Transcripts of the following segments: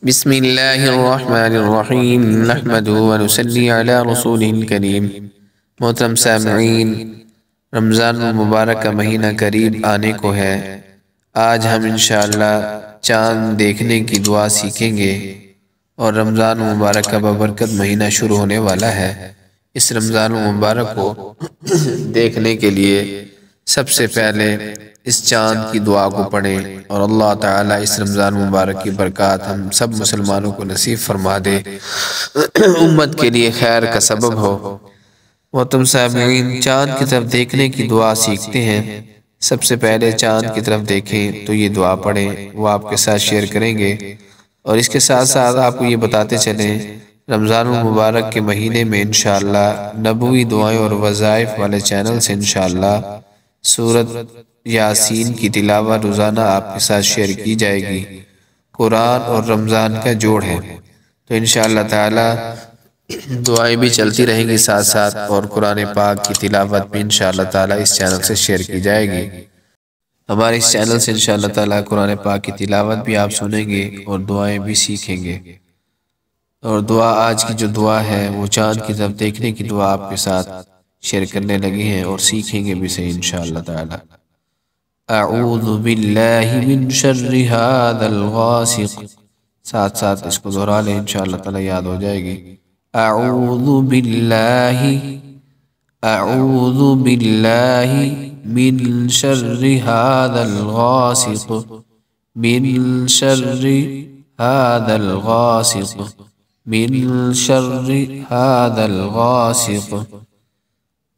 بسم اللہ الرحمن الرحیم نحمده ونصلی علی رسوله الکریم۔ محترم سامعین، رمضان المبارک کا مہینہ قریب آنے کو ہے۔ آج ہم انشاءاللہ چاند دیکھنے کی دعا سیکھیں گے اور رمضان المبارک کا بابرکت مہینہ شروع ہونے والا ہے۔ اس رمضان المبارک کو دیکھنے کے لیے سب سے پہلے اس چاند کی دعا کو پڑھیں اور اللہ تعالیٰ اس رمضان مبارک کی برکات ہم سب مسلمانوں کو نصیب فرما دے، امت کے لیے خیر کا سبب ہو۔ محترم سامعین، چاند کی طرف دیکھنے کی دعا سیکھتے ہیں۔ سب سے پہلے چاند کی طرف دیکھیں تو یہ دعا پڑھیں، وہ آپ کے ساتھ شیئر کریں گے، اور اس کے ساتھ ساتھ آپ کو یہ بتاتے چلیں رمضان المبارک کے مہینے میں انشاءاللہ نبوی دعائیں اور وظائف والے چینل سے انشاءاللہ سورۃ یاسین کی تلاوت روزانہ آپ کے ساتھ شیئر کی جائے گی۔ قرآن اور رمضان کا جوڑ ہے، تو انشاءاللہ تعالی دعائیں بھی چلتی رہیں گی ساتھ ساتھ، اور قرآن پاک کی تلاوت بھی انشاءاللہ تعالی اس چینل سے شیئر کی جائے گی۔ ہمارے اس چینل سے انشاءاللہ تعالی قرآن پاک کی تلاوت بھی آپ سنیں گے اور دعائیں بھی سیکھیں گے۔ اور دعا، آج کی جو دعا ہے وہ چاند کی طرف دیکھنے کی دعا آپ کے ساتھ شیئر کرنے لگے ہیں اور سیکھیں گے بھی صحیح انشاءاللہ تعالی۔ اعوذ باللہ من شر هذا الغاسق، ساتھ ساتھ اس کو دہرا لیں، انشاءاللہ تعالی یاد ہو جائے گی۔ اعوذ باللہ من شر هذا الغاسق، من شر هذا الغاسق، من شر هذا الغاسق۔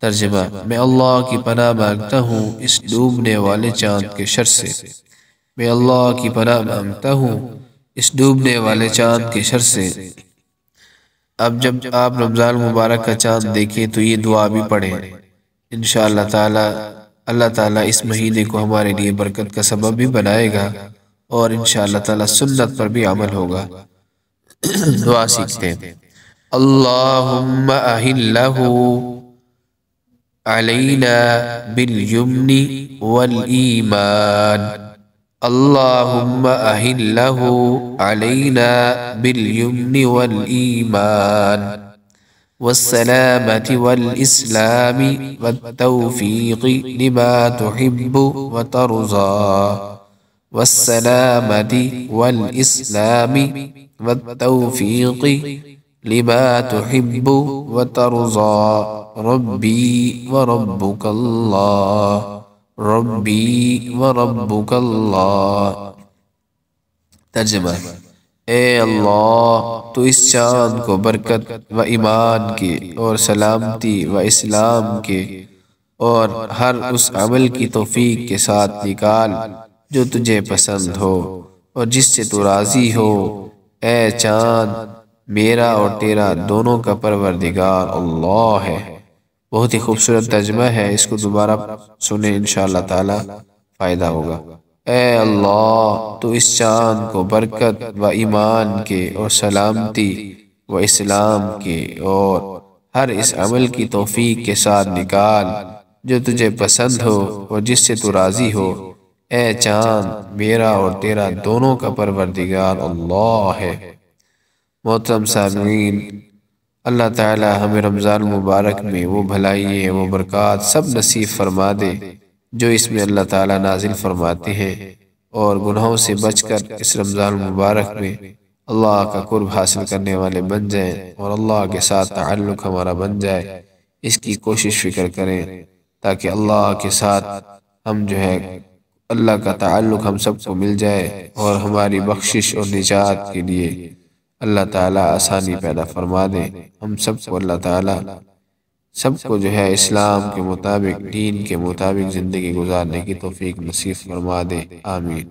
ترجمہ: میں اللہ کی پناہ مانگتا ہوں اس ڈوبنے والے چاند کے شر سے۔ میں اللہ کی پناہ مانگتا ہوں اس ڈوبنے والے چاند کے شر سے۔ اب جب آپ رمضان مبارک کا چاند دیکھیں تو یہ دعا بھی پڑھیں، انشاءاللہ تعالی اللہ تعالی اس مہینے کو ہمارے لیے برکت کا سبب بھی بنائے گا، اور انشاءاللہ تعالی سنت پر بھی عمل ہوگا۔ دعا سیکھتے ہیں۔ اللہم اہلہ علینا بالیمن والایمان، اللہم اہلہ علینا بالیمن والایمان والسلامة والإسلام والتوفيق لما تحب وترضى، والسلامة والإسلام والتوفيق لما تحب وترضى، ربي وربك الله، ربي وربك الله۔ ترجمہ: اے اللہ، تو اس چاند کو برکت و ایمان کے اور سلامتی و اسلام کے اور ہر اس عمل کی توفیق کے ساتھ نکال جو تجھے پسند ہو اور جس سے تو راضی ہو۔ اے چاند، میرا اور تیرا دونوں کا پروردگار اللہ ہے۔ بہت ہی خوبصورت ترجمہ ہے، اس کو دوبارہ سنیں، انشاءاللہ تعالی فائدہ ہوگا۔ اے اللہ، تو اس چاند کو برکت و ایمان کے اور سلامتی و اسلام کے اور ہر اس عمل کی توفیق کے ساتھ نکال جو تجھے پسند ہو اور جس سے تو راضی ہو۔ اے چاند، میرا اور تیرا دونوں کا پروردگار اللہ ہے۔ محترم سامعین، اللہ تعالی ہمیں رمضان المبارک میں وہ بھلائییں وہ برکات سب نصیب فرما دے جو اس میں اللہ تعالی نازل فرماتے ہیں، اور گناہوں سے بچ کر اس رمضان المبارک میں اللہ کا قرب حاصل کرنے والے بن جائیں اور اللہ کے ساتھ تعلق ہمارا بن جائے۔ اس کی کوشش فکر کریں تاکہ اللہ کے ساتھ ہم اللہ کا تعلق ہم سب کو مل جائے، اور ہماری بخشش اور نجات کے لیے اللہ تعالی آسانی پیدا فرما دے۔ ہم سب کو اللہ تعالی سب کو اسلام کے مطابق، دین کے مطابق زندگی گزارنے کی توفیق نصیب فرما دے، آمین۔